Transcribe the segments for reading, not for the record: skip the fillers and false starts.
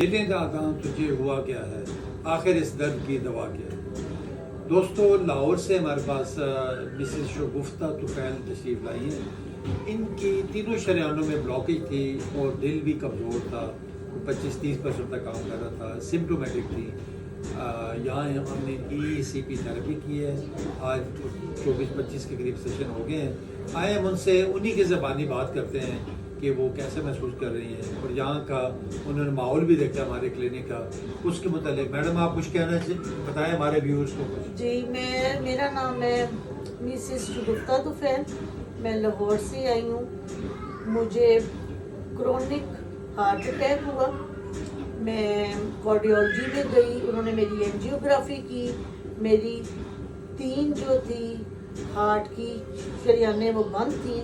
दिलें दादा तुझे हुआ क्या है, आखिर इस दर्द की दवा क्या है। दोस्तों, लाहौर से हमारे पास मिसेस शगुफ्ता तुफैल तशरीफ़ लाई हैं। इनकी तीनों शरियानों में ब्लॉकेज थी और दिल भी कमज़ोर था, 25-30% तक काम कर रहा था, सिम्टोमेटिक थी। यहाँ हमने ECP थेरेपी की है। आज 24-25 के करीब सेशन हो गए हैं। आए हम उनसे उन्हीं की ज़बानी बात करते हैं कि वो कैसे महसूस कर रही हैं और यहाँ का उन्होंने माहौल भी देखा हमारे क्लिनिक का, उसके मुतालिक। मैडम, आप कुछ कहना बताएं हमारे व्यूअर्स को कुछ। जी, मेरा नाम है मिसेस शगुफ्ता तुफैल। मैं लाहौर से आई हूँ। मुझे क्रोनिक हार्ट अटैक हुआ। मैं कार्डियोलॉजी में गई, उन्होंने मेरी एंजियोग्राफी की। मेरी 3 जो थी हार्ट की शरियानें वो बंद थी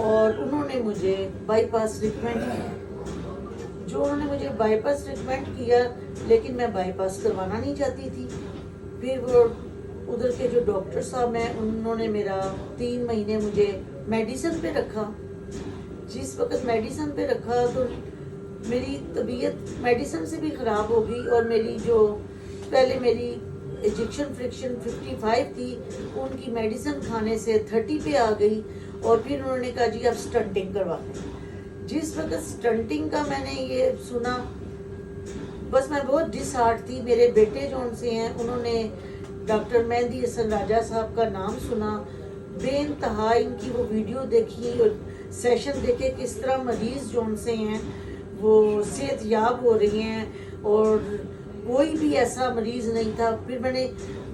और उन्होंने मुझे बाईपास रिकमेंड किया। जो उन्होंने मुझे बाईपास रिकमेंड किया, लेकिन मैं बाईपास करवाना नहीं चाहती थी। फिर वो उधर के जो डॉक्टर साहब हैं, उन्होंने मेरा 3 महीने मुझे मेडिसिन पे रखा। जिस वक्त मेडिसिन पे रखा तो मेरी तबीयत मेडिसिन से भी ख़राब हो गई और मेरी जो पहले मेरी इजेक्शन फ्रिक्शन 55 थी, उनकी मेडिसिन खाने से 30 पे आ गई। और फिर उन्होंने कहा जी आप स्टंटिंग करवा लें। जिस वक्त स्टंटिंग का मैंने ये सुना, बस मैं बहुत डिसहार्ट थी। मेरे बेटे जो उनसे हैं, उन्होंने डॉक्टर मेहंदी हसन राजा साहब का नाम सुना, बेइंतहा इनकी वो वीडियो देखी और सेशन देखे किस तरह मरीज जो उनसे हैं वो सेहतयाब हो रही हैं और कोई भी ऐसा मरीज नहीं था। फिर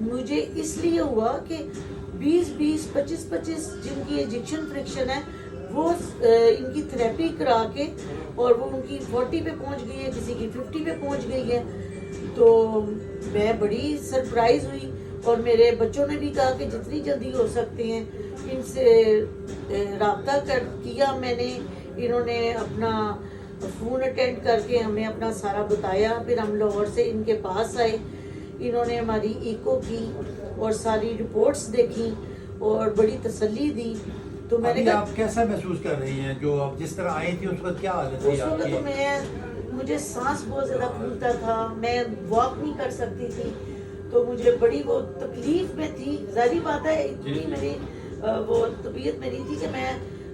मुझे इसलिए हुआ कि 20-20, 25-25 जिनकी इजेक्शन फ्रिक्शन है वो इनकी थेरेपी करा के और वो उनकी 40 पे पहुंच गई है, किसी की 50 पे पहुंच गई है। तो मैं बड़ी सरप्राइज हुई और मेरे बच्चों ने भी कहा कि जितनी जल्दी हो सकते हैं इनसे राब्ता किया मैंने। इन्होंने अपना फ़ोन अटेंड करके हमें अपना सारा बताया। फिर हम लाहौर से इनके पास आए, इन्होंने हमारी इको की और सारी रिपोर्ट्स देखी और बड़ी तसल्ली दी। तो मैंने कहा, आप कैसा महसूस कर रही हैं? जो आप जिस तरह आई थी उस वक्त क्या हालत थी आपकी? तो मुझे सांस बहुत ज़्यादा फूलता था, मैं वॉक नहीं कर सकती थी, तो मुझे बड़ी वो तकलीफ में थी। जाहिर बात है इतनी मेरी वो तबीयत मेरी थी कि मैं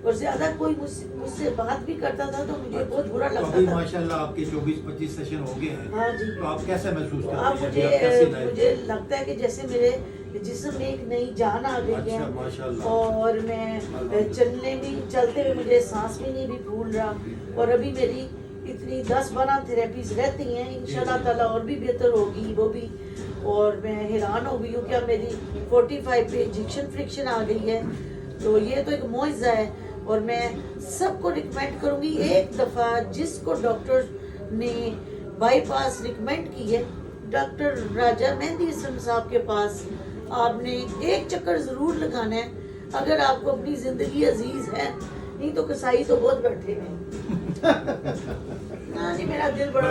और ज्यादा कोई मुझसे बात भी करता था तो मुझे बहुत बुरा लगता था। माशाल्लाह आपके 24-25 सेशन हो गए हैं। हाँ जी। तो आप कैसे महसूस कर रही हैं? मुझे लगता है कि जैसे मेरे जिस्म में एक नई जान आ गई है। माशाल्लाह। और मैं चलते हुए मुझे सांस भी नहीं भी फूल रहा। और अभी मेरी इतनी 10-12 थेरेपीज रहती हैं, इंशाल्लाह ताला और भी बेहतर होगी वो भी। और मैं हैरान हो गई हूँ क्या मेरी 45 पे इजेक्शन फ्रिक्शन आ गई है। तो ये तो एक मौजज़ा है और मैं सबको रिकमेंड करूँगी एक दफ़ा जिसको डॉक्टर ने बाईपास रिकमेंड की है, डॉक्टर राजा मेहंदी हसन साहब के पास आपने एक चक्कर ज़रूर लगाना है अगर आपको अपनी ज़िंदगी अजीज़ है। नहीं तो कसाई तो बहुत बैठे हैं। हाँ जी, मेरा दिल बड़ा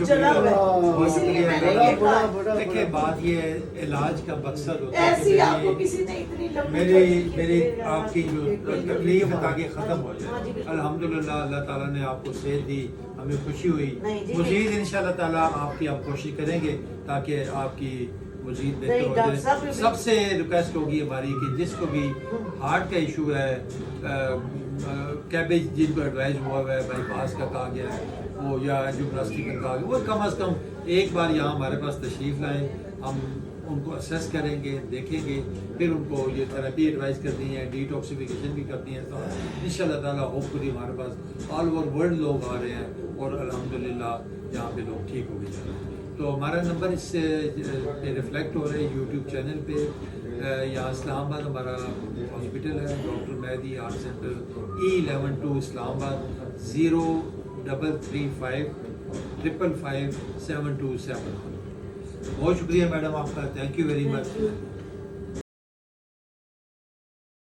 जला हुआ है, इसीलिए मैंने ये कहा। देखिए, बात ये है, इलाज का मकसद होता है ऐसी आपको किसी ने इतनी लंबी मेरी आपकी जो तकलीफ है ताकि ख़त्म हो जाए। अल्हम्दुलिल्लाह अल्लाह ताला ने आपको सेहत दी, हमें खुशी हुई। मज़ीद इंशाल्लाह ताला आपकी आप कोशिश करेंगे ताकि आपकी मज़ीद बेहतर हो जाए। सबसे रिक्वेस्ट होगी हमारी कि जिसको भी हार्ट का इशू है, कैबेज जिनको एडवाइस हुआ है, बाईपास का कहा गया है वो, या एंजियोप्लास्टी का कहा गया, वो कम अज़ कम एक बार यहाँ हमारे पास तशरीफ़ लाएँ। हम उनको असेस करेंगे, देखेंगे, फिर उनको ये थेरेपी एडवाइस करती हैं, डिटॉक्सिफिकेशन भी करती हैं। तो इंशाल्लाह ताला होपफुली हमारे पास ऑल ओवर वर्ल्ड लोग आ रहे हैं और अल्हम्दुलिल्लाह यहाँ पे लोग ठीक हो गए जा रहे हैं। तो हमारा नंबर इससे रिफ्लेक्ट हो रहा है यूट्यूब चैनल पे। यहाँ इस्लामाबाद हमारा हॉस्पिटल है, doctor Mehdi heart centre, E11 Islamabad, 0335 555 727। बहुत शुक्रिया मैडम आपका, थैंक यू वेरी मच।